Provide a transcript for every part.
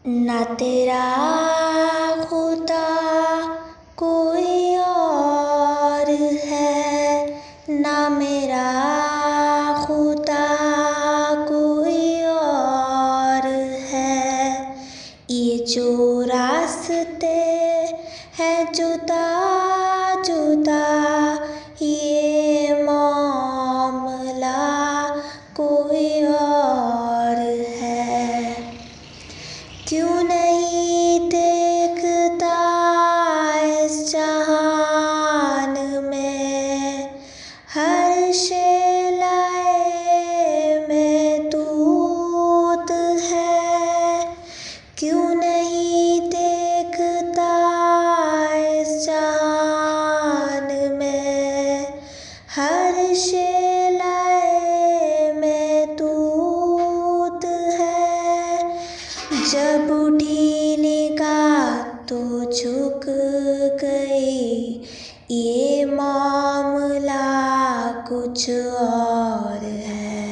ना तेरा खुदा कोई और है, ना मेरा खुदा कोई और है। ये जो रास्ते हैं जुदा जुदा, ये मामला कोई और है। क्यों नहीं देखता इस जहान में हर शेलाए में दूत है। क्यों नहीं देखता इस जहान में हर शेलाए में दूत है। जब उठी निगाह तो झुक गई, ये मामला कुछ और है।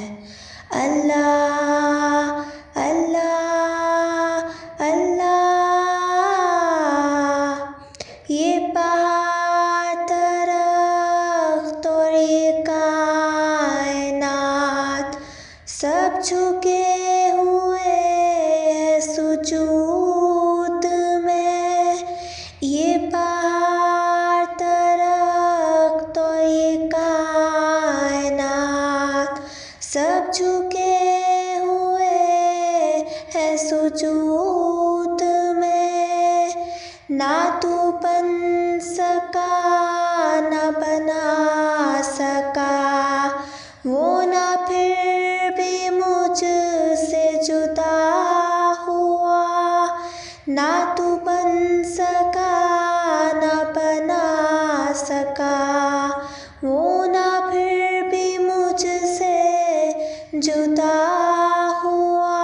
अल्लाह अल्लाह अल्लाह, ये पहाड़ दरख्त और ये कायनात सब झुके हुए सुजूद में। ये पहाड़ दरख्त और ये कायनात सब झुके हुए हैं सुजूद में। ना तू बन सका ना बना सका, वो ना फिर भी मुझसे जुदा हुआ। ना तू बन सका ना बना सका, वो ना फिर भी मुझसे जुदा हुआ।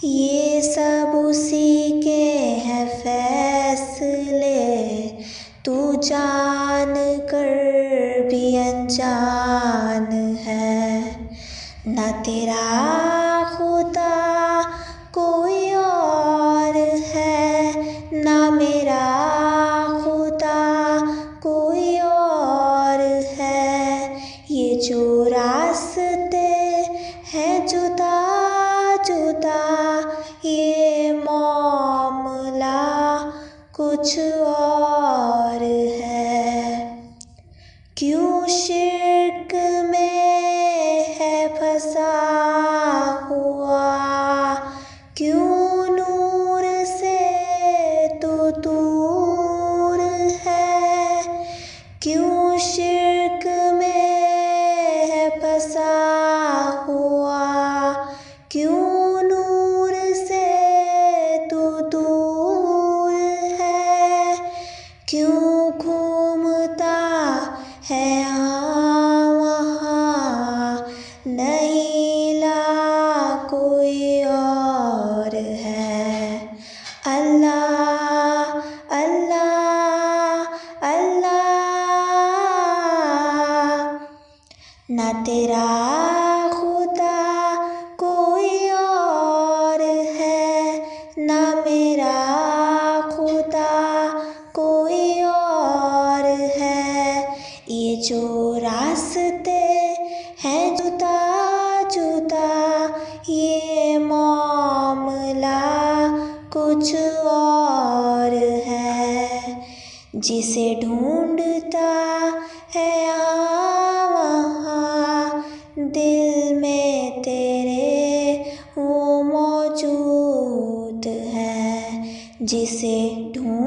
ये सब उसी के हैं फैसले, तू जान कर भी अनजान है। ना तेरा खुदा कोई और है, ना मेरा खुदा कोई और है। ये जो रास्ते हैं जुदा जुदा, ये मामला कुछ और है। क्यों शिर्क में है फंसा हुआ, क्यों नूर से तू दूर है। क्यों शिर्क में है फंसा हुआ, क्यों नूर से तू दूर है। क्यों घूमता है यहाँ वहाँ, नहीं ला कोई और है। अल्लाह अल्लाह अल्लाह, ना तेरा खुदा कोई और है, ना मेरा खुदा कोई और है। ये जो रास्ते हैं जुदा जुदा, ये मामला कुछ और है। जिसे ढूंढता है यहाँ वहाँ, दिल में तेरे वो मौजूद है। जिसे ढूंढ